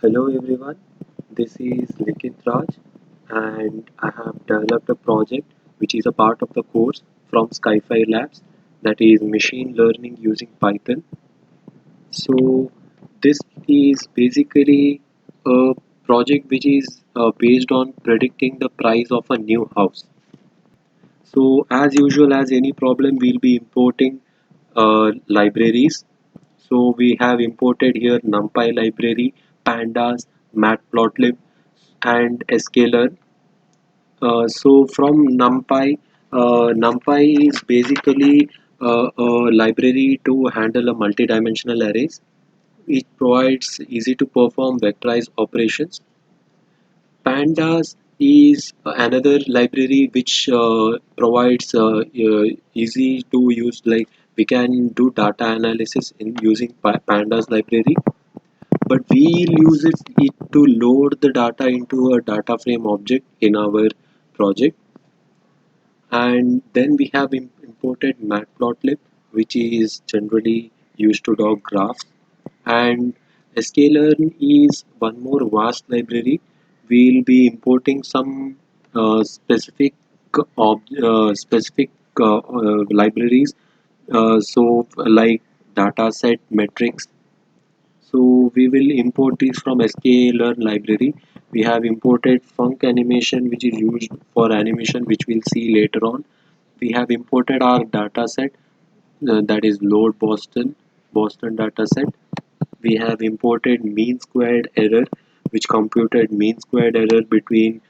Hello everyone, this is Likit Raj and I have developed a project which is a part of the course from Skyfi Labs, that is machine learning using Python. So this is basically a project which is based on predicting the price of a new house. So as usual, as any problem, we'll be importing libraries. So we have imported here NumPy library, Pandas, Matplotlib, and sklearn. So from NumPy is basically a library to handle a multi-dimensional arrays. It provides easy to perform vectorized operations. Pandas is another library which provides easy to use, like we can do data analysis in using Pandas library, but we'll use it to load the data into a data frame object in our project. And then we have imported Matplotlib, which is generally used to dog graphs. And sklearn is one more vast library. We'll be importing some specific libraries. So like dataset metrics. So we will import these from sklearn library. We have imported func animation, which is used for animation, which we'll see later on. We have imported our dataset, that is load Boston dataset. We have imported mean squared error, which computed mean squared error between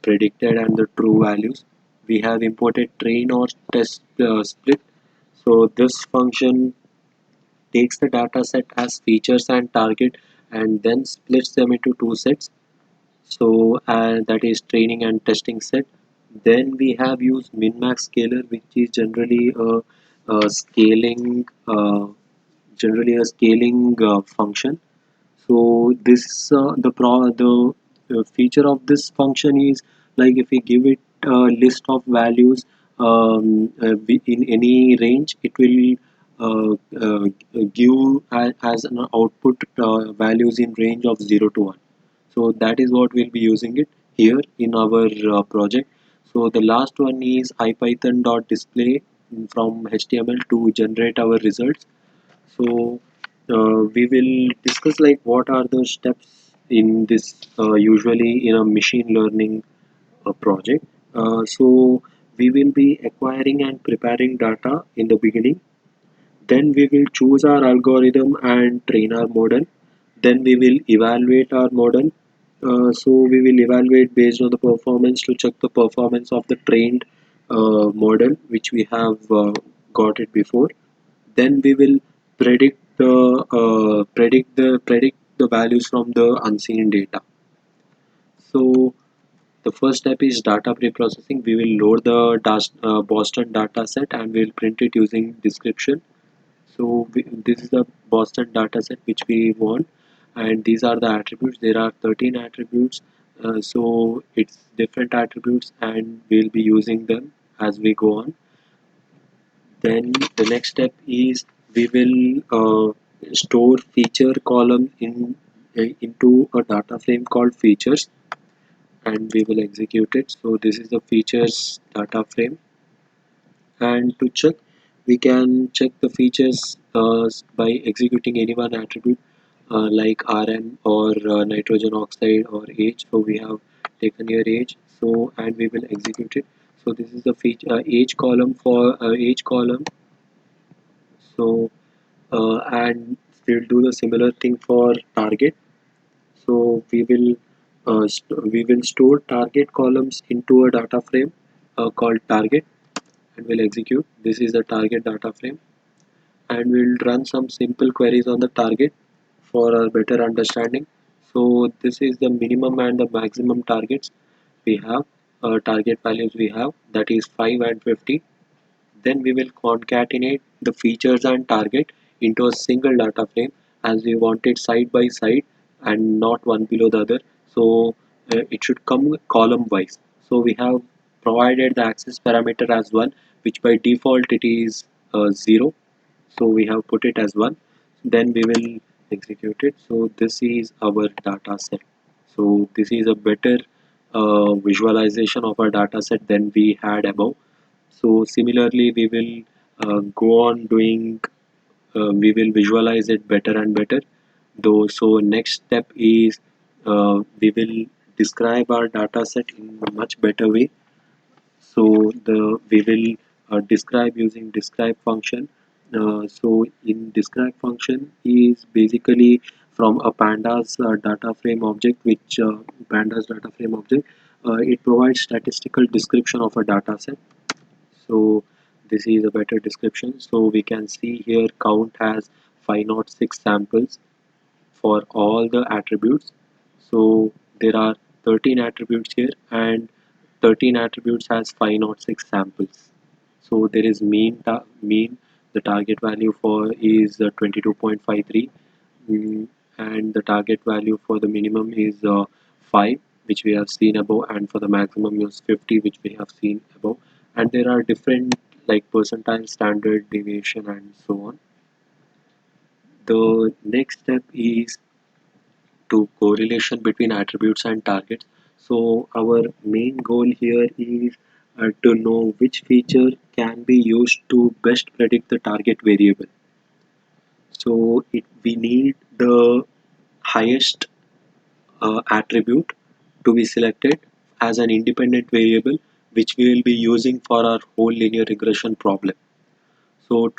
predicted and the true values. We have imported train or test split. So this function takes the data set as features and target and then splits them into two sets. So that is training and testing set. Then we have used min-max scaler, which is a scaling function. So this the feature of this function is, like if we give it a list of values in any range, it will give as an output values in range of 0 to 1. So that is what we'll be using it here in our project. So the last one is ipython.display from HTML to generate our results. So we will discuss like what are the steps in this usually in a machine learning project. So we will be acquiring and preparing data in the beginning. Then we will choose our algorithm and train our model. Then we will evaluate our model. So we will evaluate based on the performance to check the performance of the trained model which we have got it before. Then we will predict the values from the unseen data. So the first step is data pre-processing. We will load the Boston data set and we'll print it using description. So this is the Boston data set which we want, and these are the attributes. There are 13 attributes, so it's different attributes, and we'll be using them as we go on. Then the next step is we will store feature column into a data frame called features, and we will execute it. So this is the features data frame, and to check, we can check the features by executing any one attribute like Rm or nitrogen oxide or age. So we have taken here age, so and we will execute it. So this is the feature age column for age column. So and we'll do the similar thing for target. So we will store target columns into a data frame called target, and we'll execute. This is the target data frame, and we'll run some simple queries on the target for a better understanding. So this is the minimum and the maximum targets we have, target values we have, that is 5 and 50. Then we will concatenate the features and target into a single data frame, as we want it side by side and not one below the other. So it should come column wise. So we have provided the access parameter as 1, which by default it is 0. So we have put it as 1. Then we will executed. So this is our data set. So this is a better visualization of our data set than we had above. So similarly, we will go on doing, we will visualize it better and better. Though, so next step is we will describe our data set in a much better way. So we will describe using describe function. So in describe function is basically from a pandas data frame object, which pandas data frame object, it provides statistical description of a data set. So this is a better description. So we can see here count has 506 samples for all the attributes. So there are 13 attributes here, and 13 attributes has 506 samples. So there is mean, the target value for is 22.53, and the target value for the minimum is 5, which we have seen above, and for the maximum is 50, which we have seen above. And there are different like percentile, standard deviation, and so on. The next step is to correlation between attributes and targets. So our main goal here is to know which feature can be used to best predict the target variable. So we need the highest attribute to be selected as an independent variable, which we will be using for our whole linear regression problem. So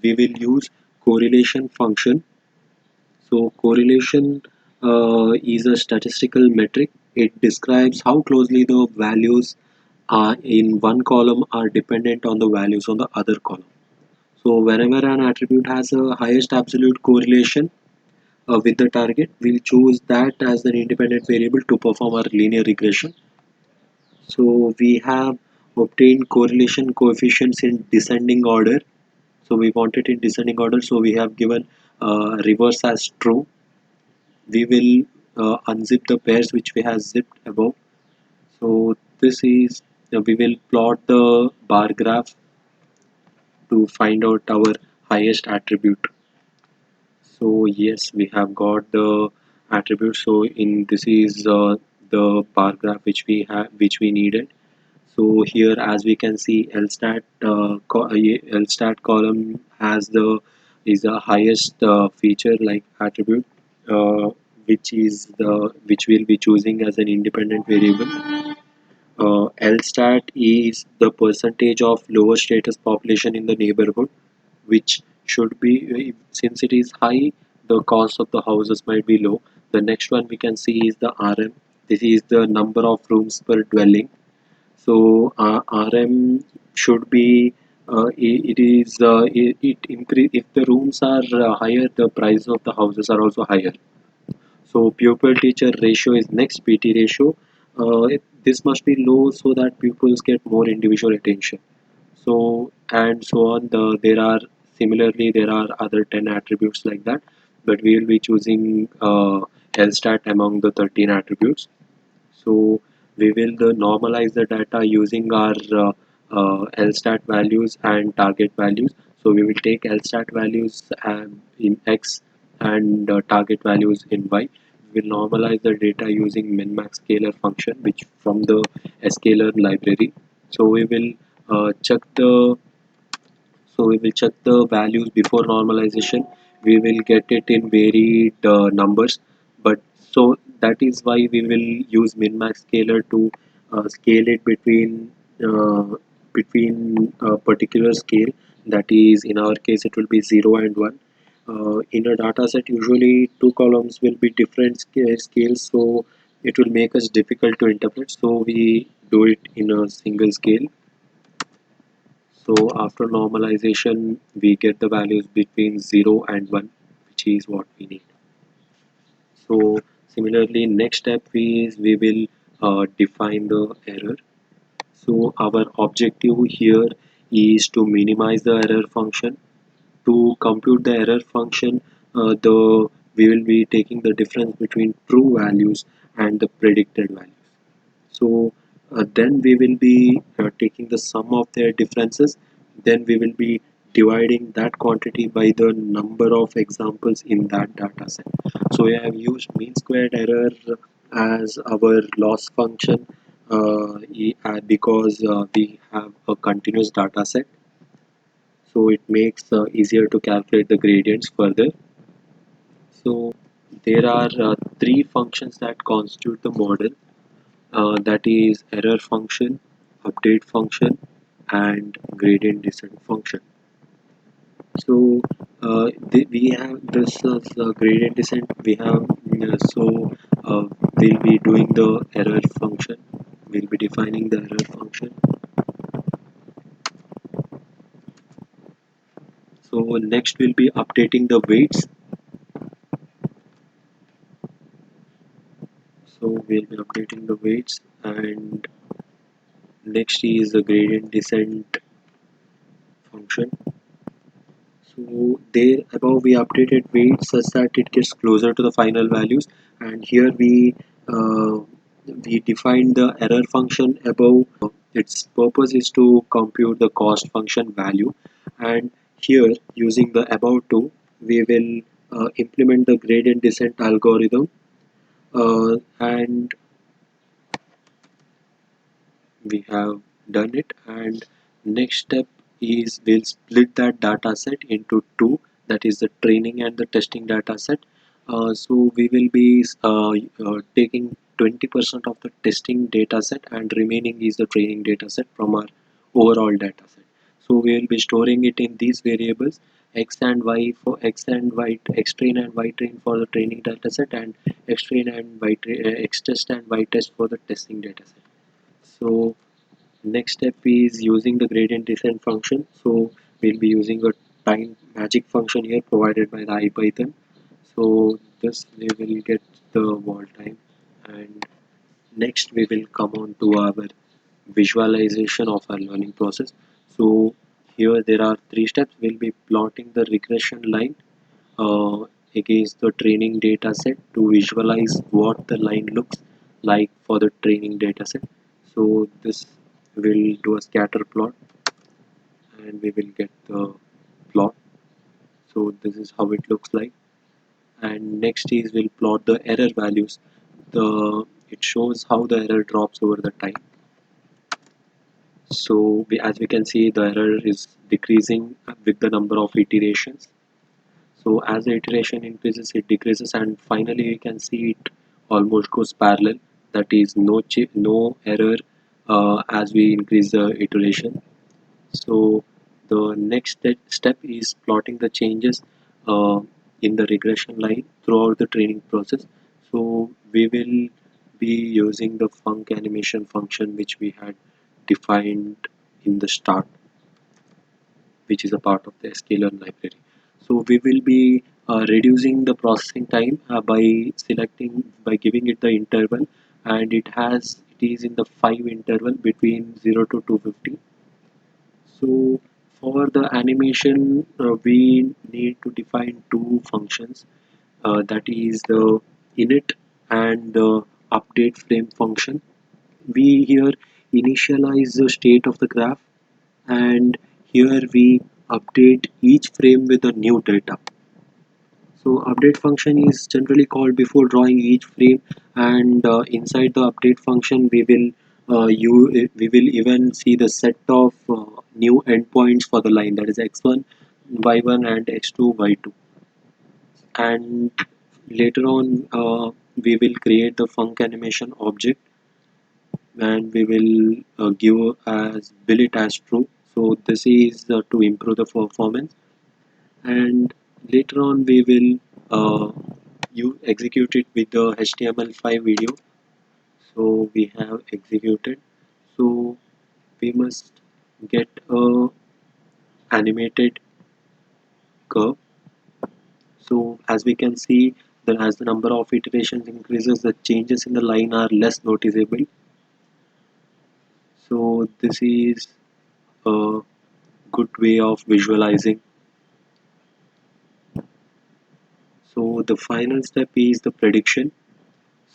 we will use correlation function. So correlation is a statistical metric. It describes how closely the values in one column are dependent on the values on the other column. So whenever an attribute has a highest absolute correlation with the target, we'll choose that as an independent variable to perform our linear regression. So we have obtained correlation coefficients in descending order. So we want it in descending order. So we have given reverse as true. We will unzip the pairs which we have zipped above. So this is we will plot the bar graph to find out our highest attribute. So yes, we have got the attribute. So in this is the bar graph which we needed. So here, as we can see, LSTAT column has the is the highest feature like attribute, uh, which we'll be choosing as an independent variable. LSTAT is the percentage of lower status population in the neighborhood, which should be, since it is high, the cost of the houses might be low. The next one we can see is the RM. This is the number of rooms per dwelling. So RM should be it is it increase if the rooms are higher, the price of the houses are also higher. So pupil teacher ratio is next, PT ratio. This must be low so that pupils get more individual attention. So and so on. There are similarly there are other 10 attributes like that, but we will be choosing LSTAT among the 13 attributes. So we will normalize the data using our LSTAT values and target values. So we will take LSTAT values in X and target values in Y. We will normalize the data using min-max scalar function, which from the scalar library. So we will check the values before normalization. We will get it in varied numbers, but so that is why we will use min-max scalar to scale it uh, between a particular scale. That is, in our case, it will be 0 and 1. In a data set, usually two columns will be different scales, so it will make us difficult to interpret. So we do it in a single scale. So after normalization, we get the values between 0 and 1, which is what we need. So similarly, next step is we will define the error. So our objective here is to minimize the error function. To compute the error function, we will be taking the difference between true values and the predicted values. So then we will be taking the sum of their differences. Then we will be dividing that quantity by the number of examples in that data set. So we have used mean squared error as our loss function because we have a continuous data set, so it makes easier to calculate the gradients further. So there are three functions that constitute the model, that is error function, update function, and gradient descent function. So we have this gradient descent. We have we'll be doing the error function. We'll be defining the error function. So next we'll be updating the weights. So we'll be updating the weights, and next is the gradient descent function. So there above we updated weights such that it gets closer to the final values, and here uh, we defined the error function above. Its purpose is to compute the cost function value, and here using the above two we will implement the gradient descent algorithm, and we have done it. And next step is we'll split that data set into two, that is the training and the testing data set. So we will be taking 20% of the testing data set, and remaining is the training data set from our overall data set. So we will be storing it in these variables x and y for x train and y train for the training data set, and x train and x test and y test for the testing data set. So next step is using the gradient descent function. So we'll be using a time magic function here provided by the IPython. So this we will get the wall time, and next we will come on to our visualization of our learning process. So here there are three steps. We'll be plotting the regression line uh, against the training data set to visualize what the line looks like for the training data set. So this will do a scatter plot, and we will get the plot. So this is how it looks like. And next is we'll plot the error values. The It shows how the error drops over the time. So as we can see, the error is decreasing with the number of iterations. So as the iteration increases, it decreases, and finally we can see it almost goes parallel. That is no error as we increase the iteration. So the next step is plotting the changes uh, in the regression line throughout the training process. So we will be using the func animation function which we had defined in the start, which is a part of the sklearn library. So we will be reducing the processing time by giving it the interval, and it is in the 5 interval between 0 to 250. So for the animation, we need to define two functions, that is the init and the update frame function. We here initialize the state of the graph, and here we update each frame with the new data. So update function is generally called before drawing each frame, and inside the update function we will even see the set of new endpoints for the line, that is x1, y1, and x2, y2. And later on we will create the func animation object, and we will give as bill it as true. So this is to improve the performance, and later on we will you execute it with the HTML5 video. So we have executed. So we must get a animated curve. So as we can see, that as the number of iterations increases, the changes in the line are less noticeable. So this is a good way of visualizing. So the final step is the prediction.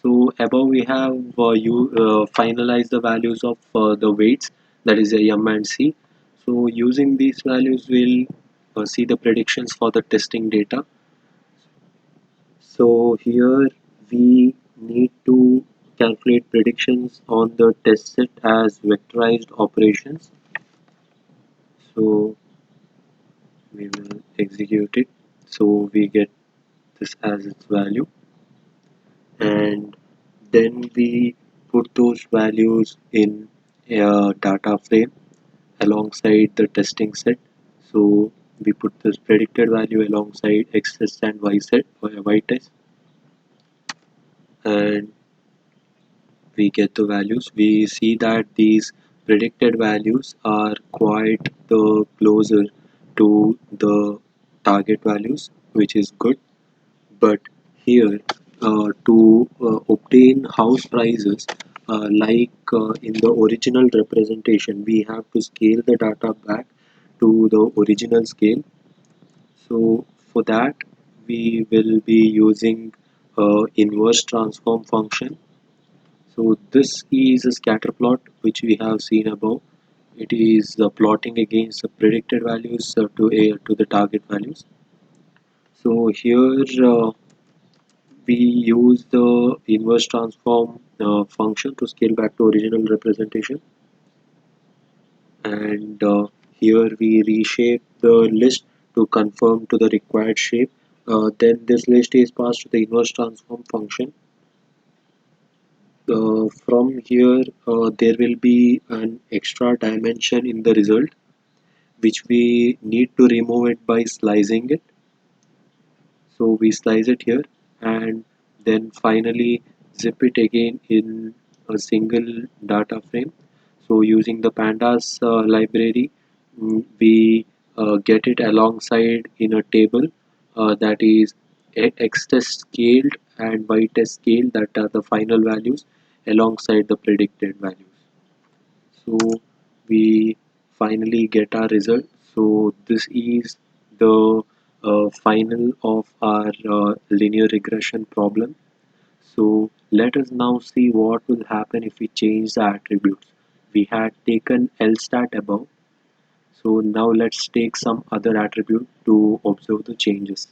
So above we have you finalize the values of the weights, that is a m and c. So using these values, we'll see the predictions for the testing data. So here we need to calculate predictions on the test set as vectorized operations. So we will execute it. So we get this as its value, and then we put those values in a data frame alongside the testing set. So we put this predicted value alongside x test and y set or y test, and we get the values. We see that these predicted values are quite the closer to the target values, which is good. But here, to obtain house prices, in the original representation, we have to scale the data back to the original scale. So for that, we will be using inverse transform function. So this is a scatter plot which we have seen above. It is plotting against the predicted values to the target values. So here we use the inverse transform function to scale back to original representation, and here we reshape the list to conform to the required shape. Then this list is passed to the inverse transform function. From here, there will be an extra dimension in the result, which we need to remove it by slicing it. So we slice it here, and then finally zip it again in a single data frame. So using the pandas library, we get it alongside in a table that is x test scaled and y test scaled, that are the final values alongside the predicted values. So we finally get our result. So this is the final of our linear regression problem. So let us now see what will happen if we change the attributes. We had taken LSTAT above, so now let's take some other attribute to observe the changes.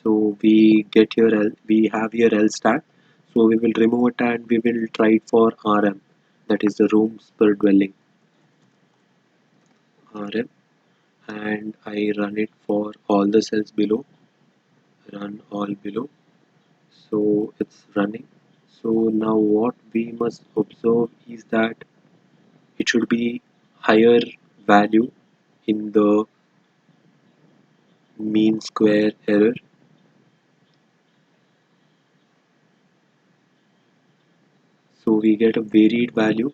So we have here LSTAT. So we will remove it and we will try it for RM, that is the rooms per dwelling, RM, and I run it for all the cells below, run all below. So it's running. So now what we must observe is that it should be higher value in the mean square error. So we get a varied value.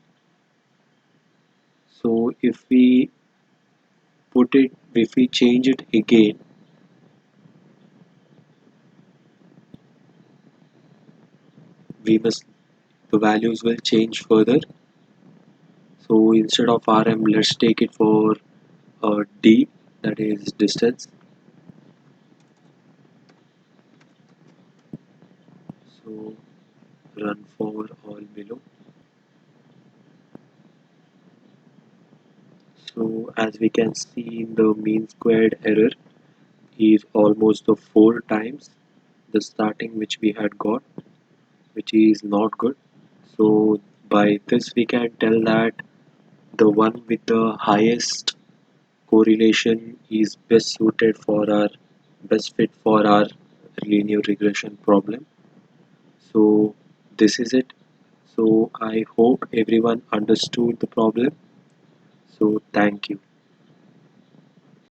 So if we change it again, we must the values will change further. So instead of RM, let's take it for D, that is distance. So run for all below. So as we can see, the mean squared error is almost the 4 times the starting which we had got, which is not good. So by this we can tell that the one with the highest correlation is best fit for our linear regression problem. So this is it. So I hope everyone understood the problem. So thank you.